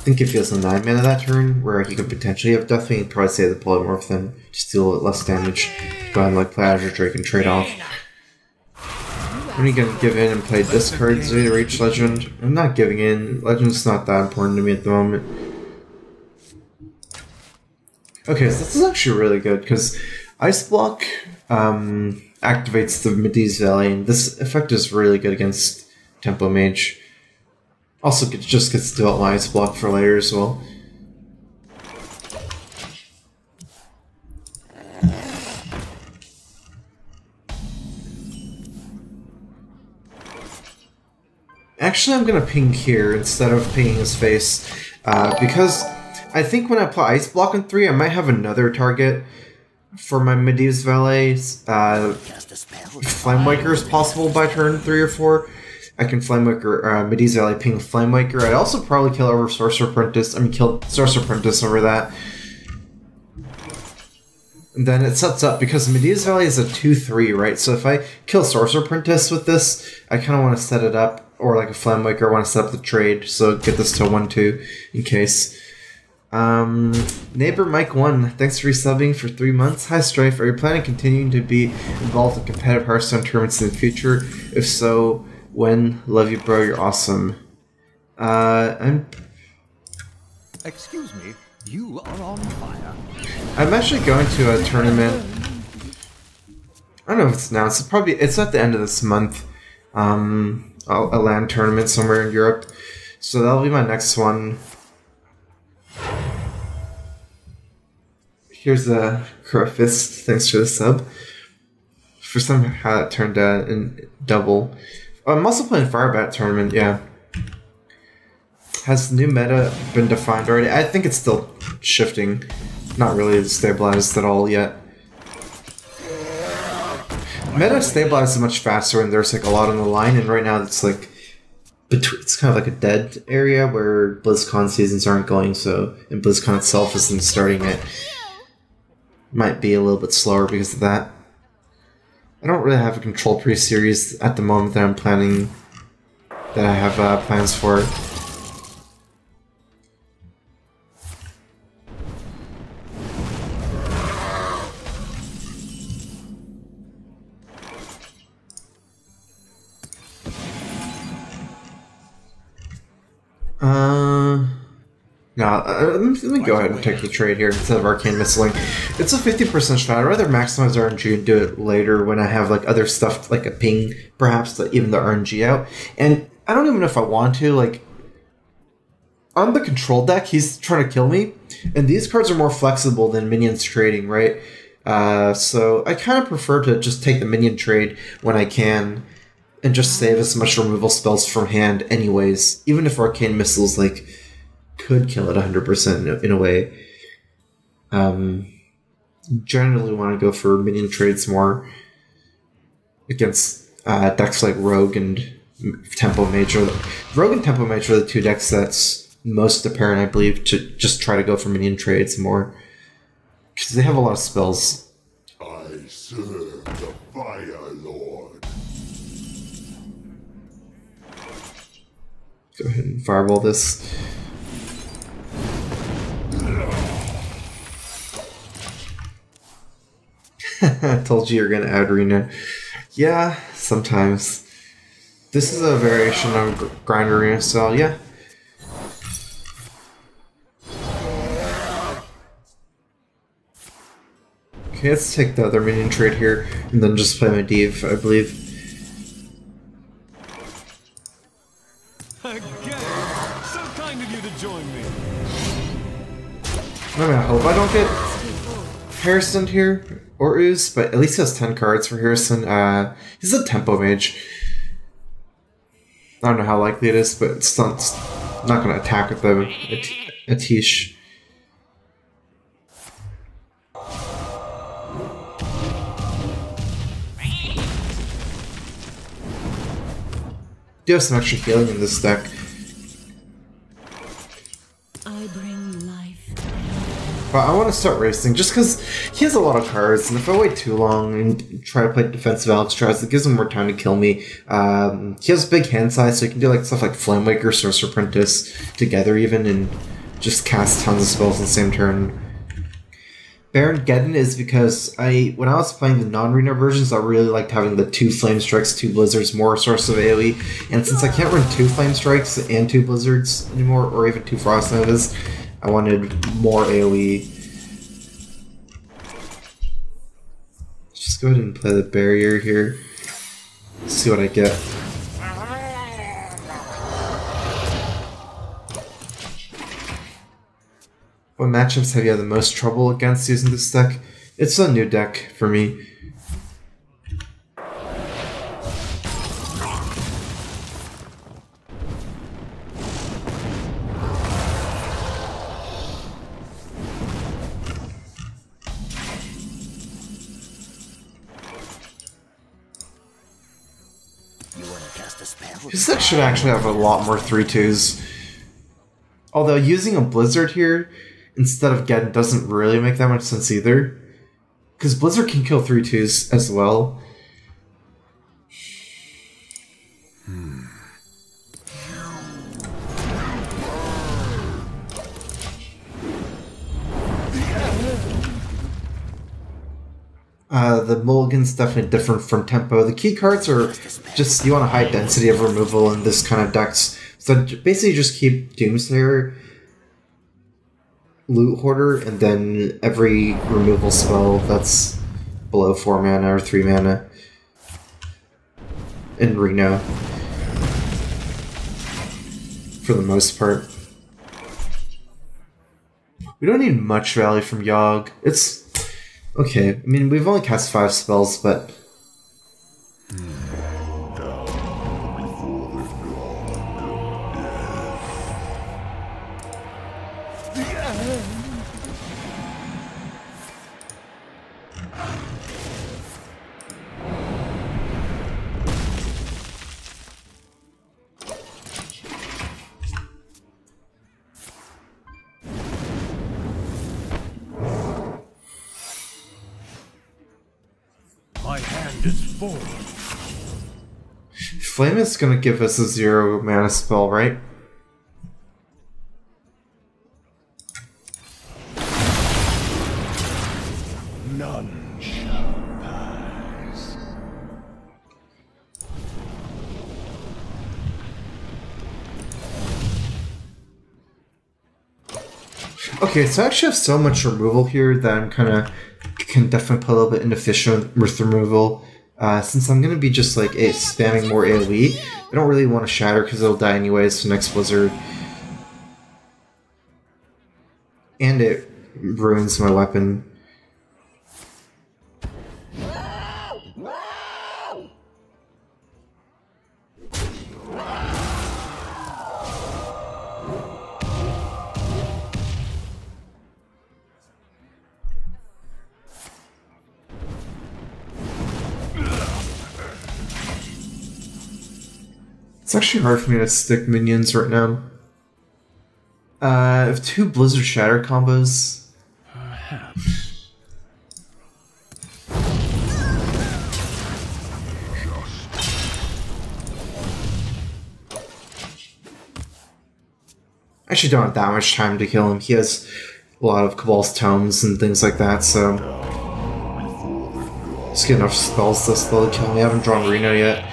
think if he has a 9 mana that turn, where he could potentially have Deathwing, he'd probably save the Polymorph then, just deal less damage. Go ahead and like play Azure Drake and trade off. When are you gonna give in and play discard Zeta Reach Legend? I'm not giving in. Legend's not that important to me at the moment. Okay, so this is actually really good, because Ice Block activates the Medivh Valley, and this effect is really good against Tempo Mage. Also, just gets to develop my Ice Block for later as well. Actually, I'm going to ping here instead of pinging his face, because I think when I play Ice Block in 3, I might have another target for my Medivh's Valet. Flamewaker is possible by turn 3 or 4. I can Flamewaker, Medivh's Valet ping Flamewaker. I'd also probably kill over Sorcerer Apprentice. I mean, kill Sorcerer Apprentice over that. And then it sets up, because Medivh's Valet is a 2-3, right? So if I kill Sorcerer Apprentice with this, I kind of want to set it up. Or like a Flamewaker, I want to set up the trade, so get this to 1-2 in case. Neighbor Mike1, thanks for resubbing for 3 months. Hi Strife, are you planning on continuing to be involved in competitive Hearthstone tournaments in the future? If so, when? Love you, bro, you're awesome. Excuse me, you are on fire. I'm actually going to a tournament. I don't know if it's now. It's at the end of this month. A LAN tournament somewhere in Europe. So that'll be my next one. Here's a Crow Fist, thanks for the sub. For somehow it turned out in double. Oh, I'm also playing Firebat tournament, yeah. Has the new meta been defined already? I think it's still shifting. Not really stabilized at all yet. Meta stabilizes much faster when there's like a lot on the line, and right now it's like it's kind of like a dead area where BlizzCon seasons aren't going, so and BlizzCon itself isn't starting it. Might be a little bit slower because of that. I don't really have a Control pre-series at the moment that I'm planning, that I have plans for. No, let me go ahead and take the trade here instead of Arcane Missiling. It's a 50% shot. I'd rather maximize RNG and do it later when I have like other stuff, like a ping, perhaps, to even the RNG out. And I don't even know if I want to, like, on the control deck, he's trying to kill me, and these cards are more flexible than minions trading, right? So I kind of prefer to just take the minion trade when I can, and just save as much removal spells from hand anyways, even if Arcane Missiles, like, could kill it 100% in a way. Generally want to go for minion trades more against decks like Rogue and Tempo Mage. Rogue and Tempo Mage are the two decks that's most apparent, I believe, to just try to go for minion trades more, because they have a lot of spells. I serve the Fire Lord. Go ahead and fireball this. I told you you're gonna add Reno. Yeah, sometimes. This is a variation of Grind Arena, so yeah. Okay, let's take the other minion trade here, and then just play Medivh, I believe. Again, so kind of you to join me. I mean, I hope I don't get Harrison here, or Ooze, but at least he has 10 cards for Harrison. He's a Tempo Mage. I don't know how likely it is, but it's not going to attack with the Atish. Do have some extra healing in this deck. I bring life. But I want to start racing just because he has a lot of cards, and if I wait too long and try to play defensive Alcatraz, it gives him more time to kill me. He has big hand size, so he can do like stuff like Flamewaker, Sorcerer Apprentice together even, and just cast tons of spells in the same turn. Baron Geddon is because when I was playing the non-Reno versions, I really liked having the 2 Flame Strikes, 2 Blizzards, more source of AoE. And since I can't run 2 Flame Strikes and 2 Blizzards anymore, or even 2 Frost Novas, I wanted more AoE. Let's just go ahead and play the barrier here. See what I get. What matchups have you had the most trouble against using this deck? It's a new deck for me. This deck should actually have a lot more 3/2s. Although using a Blizzard here instead of Geddon doesn't really make that much sense either. Because Blizzard can kill 3/2s as well. The mulligan's definitely different from tempo. The key cards are just, you want a high density of removal in this kind of decks. So basically just keep Doomslayer, Loot Hoarder, and then every removal spell that's below 4 mana or 3 mana in Reno. For the most part. We don't need much value from Yogg. It's okay. I mean, we've only cast 5 spells, but My hand is full. Flame is gonna give us a 0 mana spell, right? None shall pass. Okay, so I actually have so much removal here that I'm kind of can definitely put a little bit inefficient with removal. Since I'm going to be just like spamming more AoE, I don't really want to Shatter because it'll die anyways for next Blizzard. And it ruins my weapon. It's actually hard for me to stick minions right now. I have 2 Blizzard Shatter combos. Perhaps. I actually don't have that much time to kill him. He has a lot of Cabal's Tomes and things like that, so just get enough spells to slowly kill me. I haven't drawn Reno yet.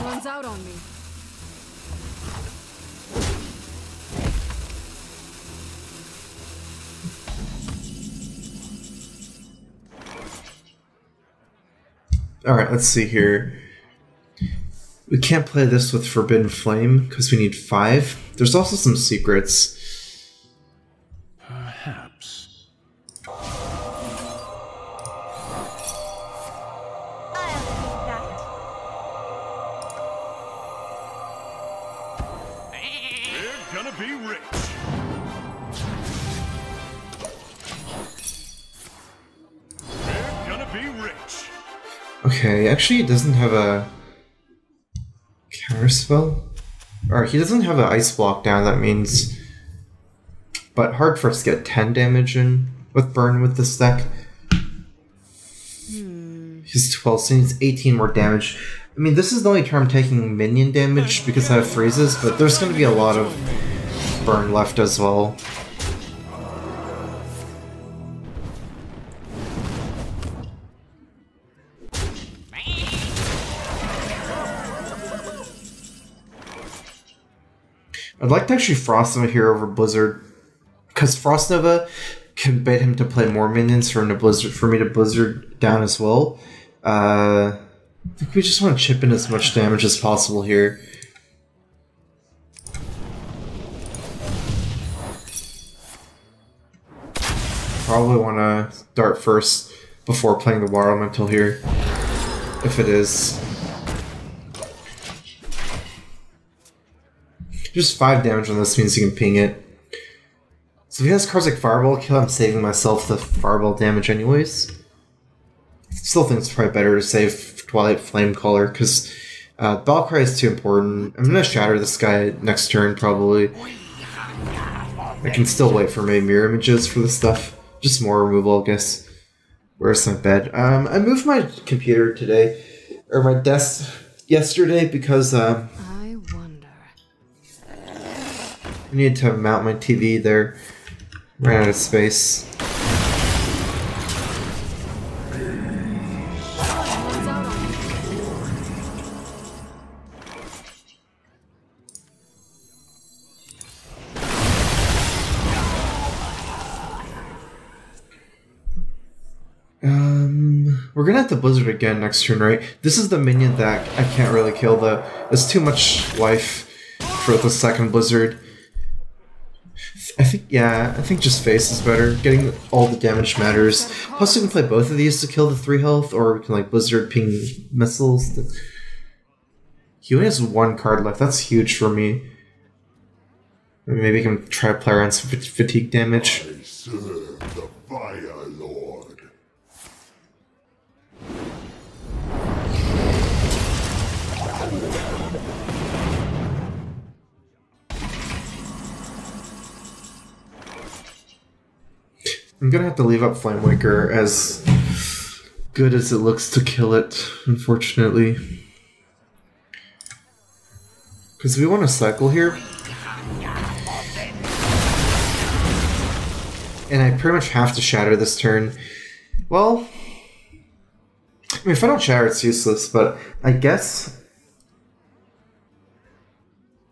Runs out on me. Alright, let's see here. We can't play this with Forbidden Flame because we need 5. There's also some secrets. Perhaps. gonna be rich. They're gonna be rich. Okay, actually, he doesn't have a counterspell. Or he doesn't have an ice block down, that means. But hard for us to get 10 damage in with burn with this deck. He's 12, so he needs 18 more damage. I mean, this is the only turn I'm taking minion damage because I have freezes, but there's going to be a lot of burn left as well. I'd like to actually Frost Nova here over Blizzard, because Frost Nova can bait him to play more minions for me to Blizzard down as well. I think we just want to chip in as much damage as possible here. Probably want to dart first before playing the War Elemental here, if it is. Just 5 damage on this means you can ping it. So if he has cards like Fireball Kill, I'm saving myself the Fireball damage anyways. Still think it's probably better to save Twilight Flamecaller, because Balcry is too important. I'm going to Shatter this guy next turn, probably. I can still wait for maybe Mirror Images for this stuff. Just more removal, I guess. Where's my bed? I moved my computer today, or my desk yesterday, because I needed to mount my TV there. Ran out of space. We're gonna have to Blizzard again next turn, right? This is the minion that I can't really kill though. It's too much life for the second Blizzard. I think just face is better. Getting all the damage matters. Plus we can play both of these to kill the 3 health, or we can like Blizzard ping missiles. He only has 1 card left, that's huge for me. Maybe we can try to play around some fatigue damage. I serve the Fire Lord. I'm gonna have to leave up Flamewaker, as good as it looks to kill it, unfortunately. Because we want to cycle here. And I pretty much have to Shatter this turn. Well, I mean, if I don't Shatter, it's useless, but I guess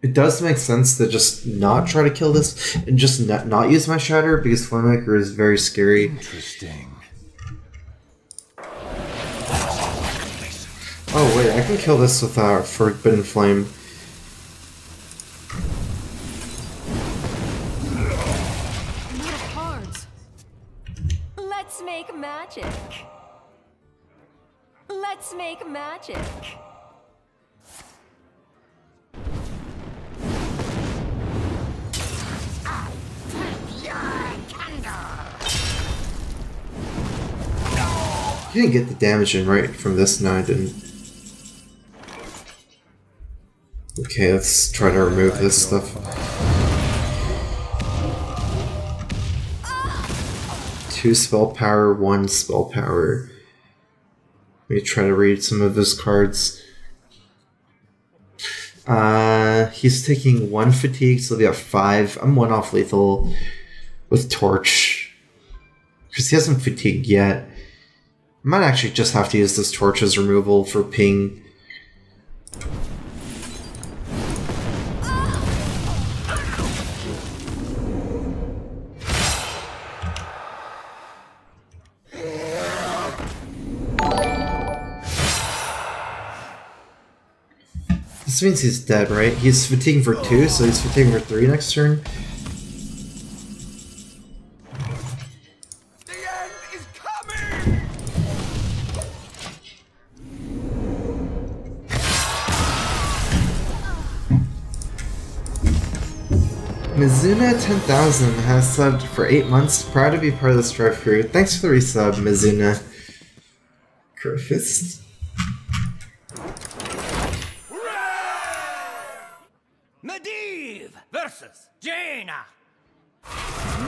it does make sense to just not try to kill this and just not use my Shatter, because Flamemaker is very scary. Interesting. Oh wait, I can kill this with Forbidden Flame. Let's make magic. Let's make magic. You didn't get the damage in right from this. No, I didn't. Okay, let's try to remove this stuff. Two spell power, 1 spell power. Let me try to read some of his cards. He's taking 1 fatigue, so we got 5. I'm 1 off lethal with Torch. Because he hasn't fatigued yet. I might actually just have to use this Torch as removal for ping. This means he's dead, right? He's fatiguing for 2, so he's fatiguing for 3 next turn. The end is coming! Mizuna 10,000 has subbed for 8 months. Proud to be part of the Strife crew. Thanks for the resub, Mizuna. Crowfist. Medivh versus Jaina. You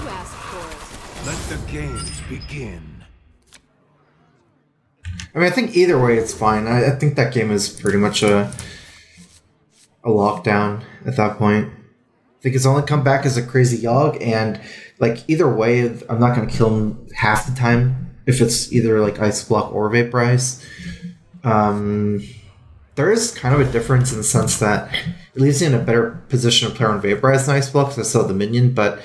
asked for it. Let the games begin. I mean, I think either way it's fine. I think that game is pretty much a lockdown at that point. I think his only comeback is a crazy Yogg, and like either way, I'm not going to kill him half the time if it's either like Ice Block or Vaporize. There is kind of a difference in the sense that it leaves you in a better position to play on Vaporize than Ice Block because I still have the minion, but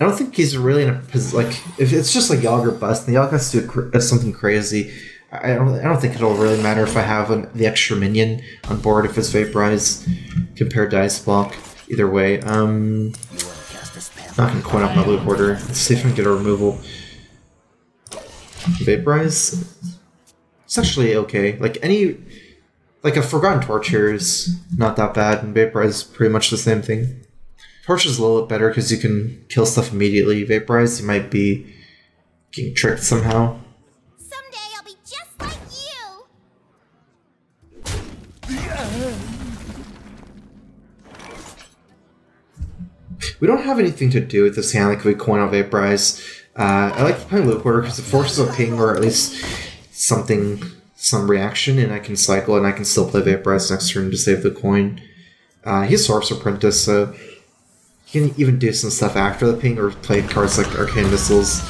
I don't think he's really in a position, like, if it's just like Yogg or bust, and Yogg has to do something crazy. I don't think it'll really matter if I have the extra minion on board if it's Vaporize compared to Ice Block. Either way, not gonna coin up my loot order. Let's see if I can get a removal. Vaporize? It's actually okay. Like a Forgotten Torch here is not that bad, and Vaporize is pretty much the same thing. Torch is a little bit better because you can kill stuff immediately. Vaporize, you might be getting tricked somehow. Someday I'll be just like you! We don't have anything to do with this hand like we coin out Vaporize. I like playing Loot Quarter because it forces a ping or at least something, some reaction, and I can cycle and I can still play Vaporize next turn to save the coin. He's Sorcerer Apprentice, so he can even do some stuff after the ping or play cards like Arcane Missiles.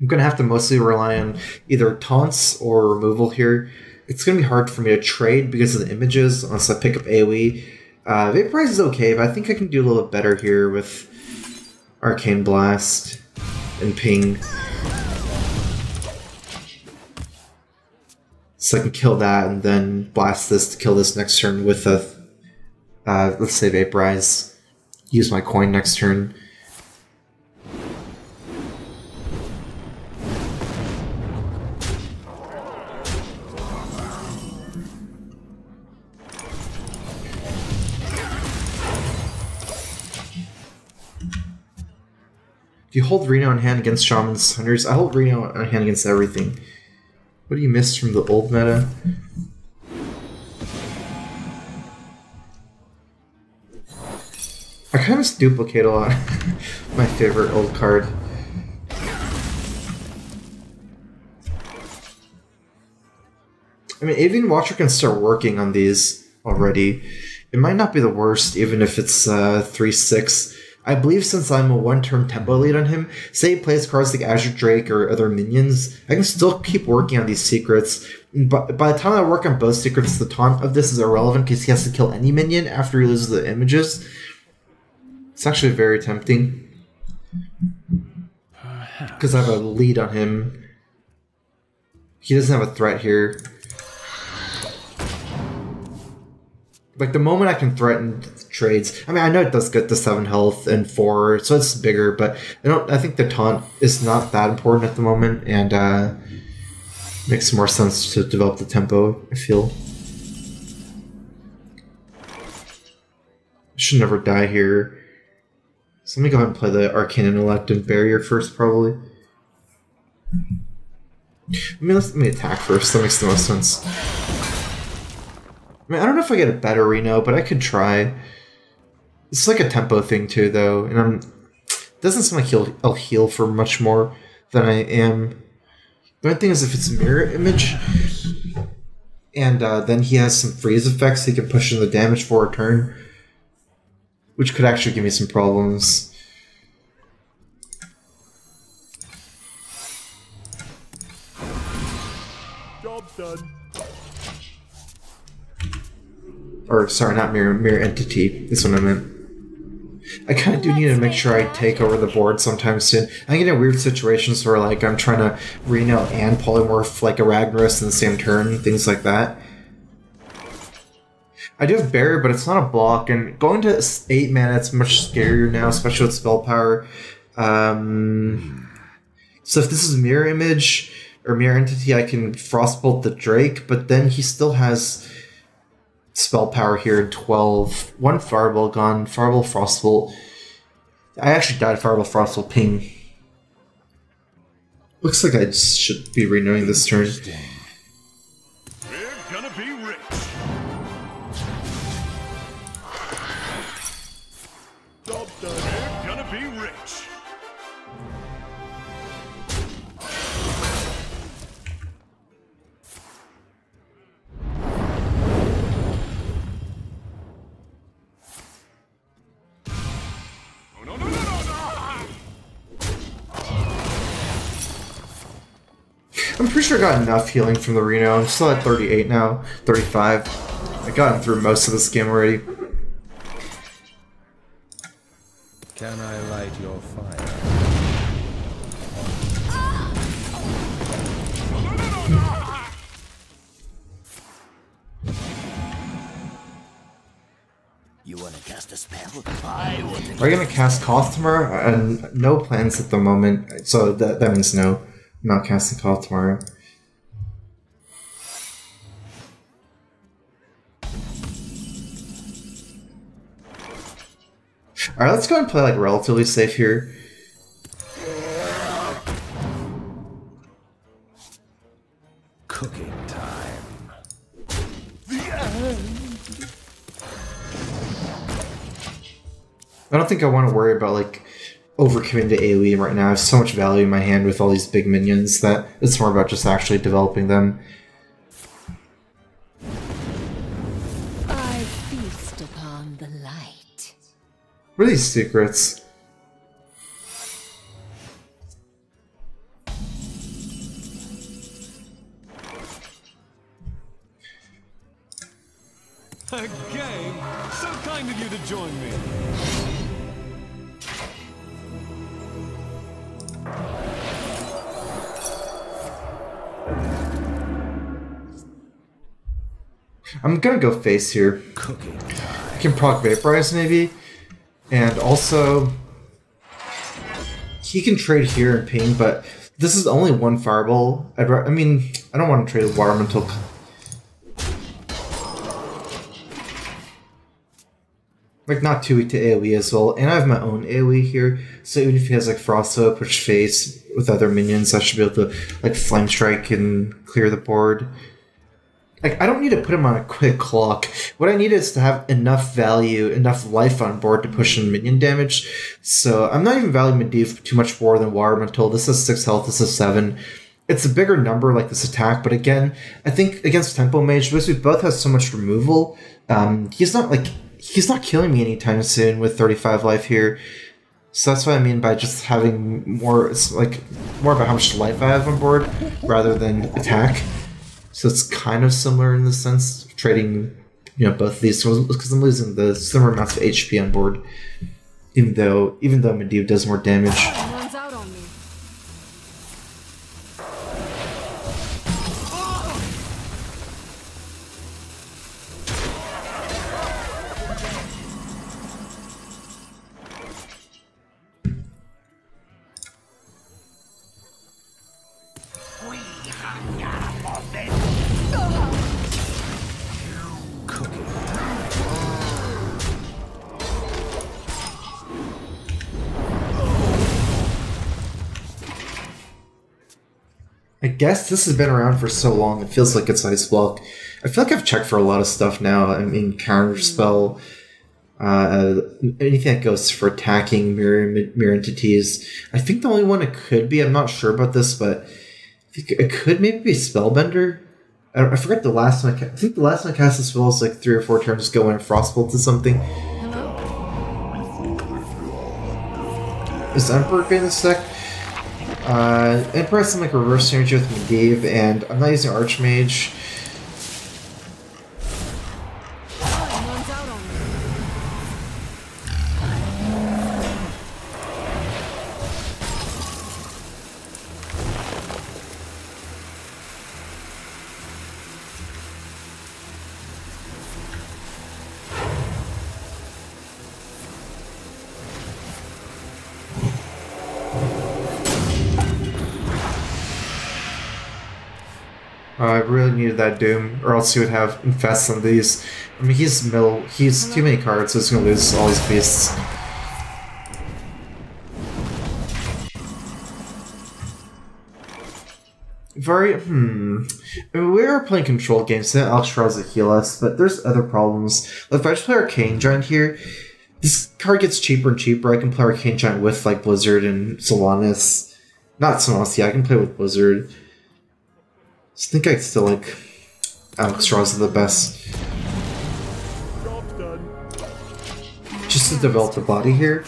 I'm going to have to mostly rely on either taunts or removal here. It's going to be hard for me to trade because of the images unless I pick up AoE. Vaporize is okay, but I think I can do a little bit better here with Arcane Blast and Ping. So I can kill that and then blast this to kill this next turn with a, let's say Vaporize. Use my coin next turn. If you hold Reno on hand against Shaman's Hunters, I hold Reno on hand against everything. What do you miss from the old meta? I kind of miss Duplicate a lot. My favorite old card. I mean, Avian Watcher can start working on these already. It might not be the worst, even if it's 3-6. I believe since I'm a one-turn tempo lead on him, say he plays cards like Azure Drake or other minions, I can still keep working on these secrets. But by the time I work on both secrets, the taunt of this is irrelevant because he has to kill any minion after he loses the images. It's actually very tempting. Because I have a lead on him. He doesn't have a threat here. Like, the moment I can threaten trades... I mean, I know it does get the 7 health and 4, so it's bigger, but I think the taunt is not that important at the moment, and makes more sense to develop the tempo, I feel. I should never die here. So let me go ahead and play the Arcane Intellect and Barrier first, probably. Let me attack first, that makes the most sense. I mean, I don't know if I get a better Reno, but I could try. It's like a tempo thing too, though, and it doesn't seem like I'll heal for much more than I am. The only thing is if it's a mirror image, and then he has some freeze effects, he can push in the damage for a turn, which could actually give me some problems. Job done. Or, sorry, not mirror entity, is what I meant. I kind of do need to make sure I take over the board sometime soon. I get in weird situations where, like, I'm trying to Reno and polymorph, like, a Ragnaros in the same turn, things like that. I do have barrier, but it's not a block, and going to 8 mana, it's much scarier now, especially with spell power. So if this is Mirror Image or Mirror Entity, I can Frostbolt the Drake, but then he still has spell power here in 12. One Fireball gone, Fireball Frostbolt. I actually died Fireball Frostbolt ping. Looks like I should be renewing this turn. We're gonna be rich. We're gonna be rich. I'm pretty sure I got enough healing from the Reno. I'm still at 38 now, 35. I got him through most of this game already. Can I light your fire? You wanna cast a spell? I want to. Are you gonna cast Koth tomorrow? And no plans at the moment, so that means no. I'm not casting Koth tomorrow. Alright, let's go and play like relatively safe here. Cooking time. I don't think I want to worry about like overcommitting to AoE right now. I have so much value in my hand with all these big minions that it's more about just actually developing them. I feast upon the light. What are these secrets? A game? So kind of you to join me. I'm gonna go face here. Cooking I can proc Vaporize maybe. And also, he can trade here and ping, but this is only one Fireball. I mean, I don't want to trade Water Elemental. Like, not too weak to AoE as well. And I have my own AoE here, so even if he has like Frostbolt, push face with other minions, I should be able to like Flame Strike and clear the board. Like, I don't need to put him on a quick clock. What I need is to have enough value, enough life on board to push in minion damage. So I'm not even valuing Medivh too much more than Water Elemental. This is 6 health, this is 7. It's a bigger number, like this attack, but again, I think against Tempo Mage, because we both have so much removal, he's not killing me anytime soon with 35 life here. So that's what I mean by just having more, it's like more about how much life I have on board rather than attack. So it's kind of similar in the sense of trading, you know, both of these, because I'm losing the similar amounts of HP on board, even though Medivh does more damage. Runs out on me. I guess this has been around for so long, it feels like it's Ice Block. I feel like I've checked for a lot of stuff now. I mean, Counterspell, anything that goes for attacking mirror entities. I think the only one it could be, I'm not sure about this, but I think it could maybe be Spellbender. I forget the last time I think the last time I cast a spell was like 3 or 4 turns ago when I Frostbolt to something. Is Emperor getting this deck? Emperor has some like reverse synergy with Medivh, and I'm not using Archmage. Runs out on me. I really needed that Doom, or else he would have Infest on these. I mean, he's too many cards, so he's gonna lose all these beasts. I mean, we are playing control games, so Alex tries to heal us, but there's other problems. Like, if I just play Arcane Giant here, this card gets cheaper and cheaper. I can play Arcane Giant with, like, Blizzard and Solanas. Not Solanas, yeah, I can play with Blizzard. I think I still like Alex draws the best. Just to develop the body here.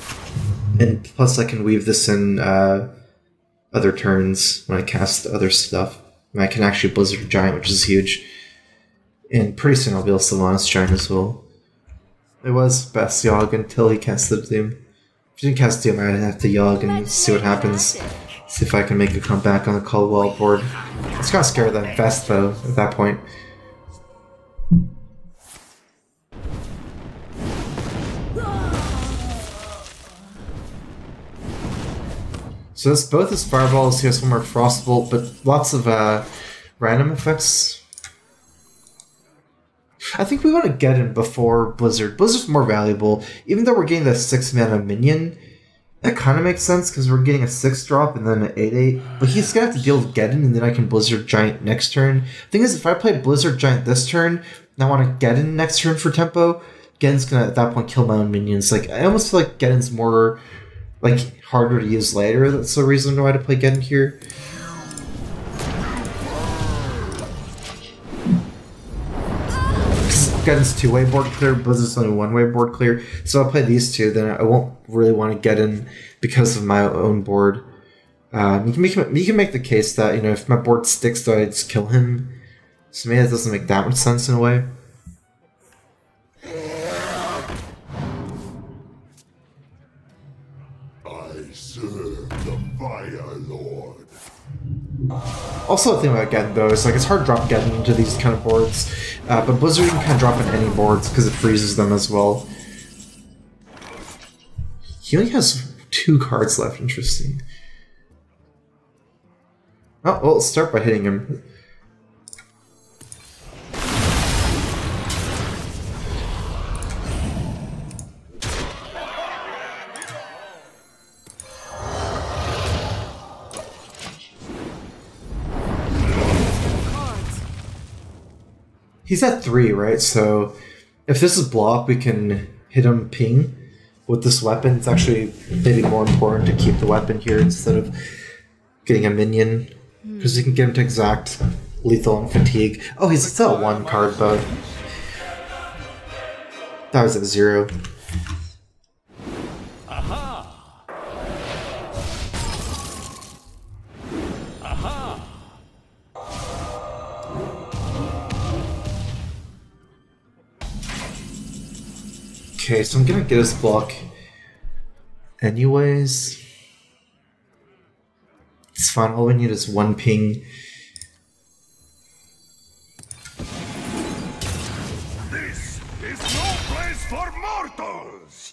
And plus I can weave this in other turns when I cast other stuff. And I can actually Blizzard Giant, which is huge. And pretty soon I'll be able to Sylvanas Giant as well. It was best Yogg until he casted Doom. If he didn't cast Doom, I'd have to Yogg and see what happens. See if I can make a comeback on the Caldwell board. It's kind of scared of that Infest though, at that point. So this both his Fireballs, he has one more Frostbolt, but lots of random effects. I think we want to get him before Blizzard. Blizzard's more valuable. Even though we're getting the 6 mana minion, that kind of makes sense because we're getting a 6-drop and then an 8/8. But he's going to have to deal with Geddon and then I can Blizzard Giant next turn. Thing is, if I play Blizzard Giant this turn and I want to Geddon next turn for tempo, Geddon's going to at that point kill my own minions. Like, I almost feel like Geddon's more like harder to use later. That's the reason why to play Geddon here. Geddon's 2-way board clear, Blizzard's only 1-way board clear. So if I play these two, then I won't really want to get in because of my own board. You can make the case that, you know, if my board sticks, though, I just kill him. So maybe that doesn't make that much sense in a way. I serve the Fire Lord. Also, the thing about Geddon, though, is like it's hard to drop Geddon into these kind of boards, but Blizzard can kind of drop in any boards because it freezes them as well. He only has 2 cards left. Interesting. Oh, well, let's start by hitting him. He's at 3, right? So if this is block, we can hit him ping with this weapon. It's actually maybe more important to keep the weapon here instead of getting a minion. Because you can get him to exact lethal and fatigue. Oh, he's still at 1 card, but that was at 0. Okay, so I'm gonna get his block anyways. It's fine, all we need is 1 ping. This is no place for mortals!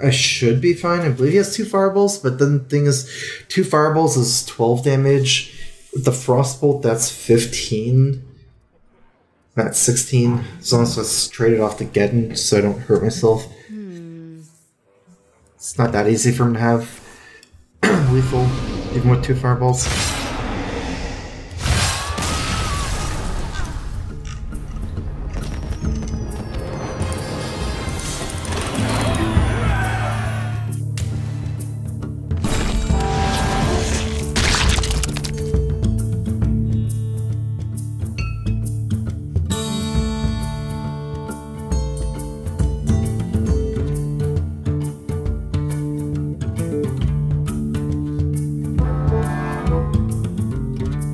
I should be fine. I believe he has 2 fireballs, but then the thing is, 2 fireballs is 12 damage. With the Frostbolt, that's 15. That's 16. As long as it's traded off to Geddon, so I don't hurt myself. It's not that easy for him to have lethal, even with 2 fireballs.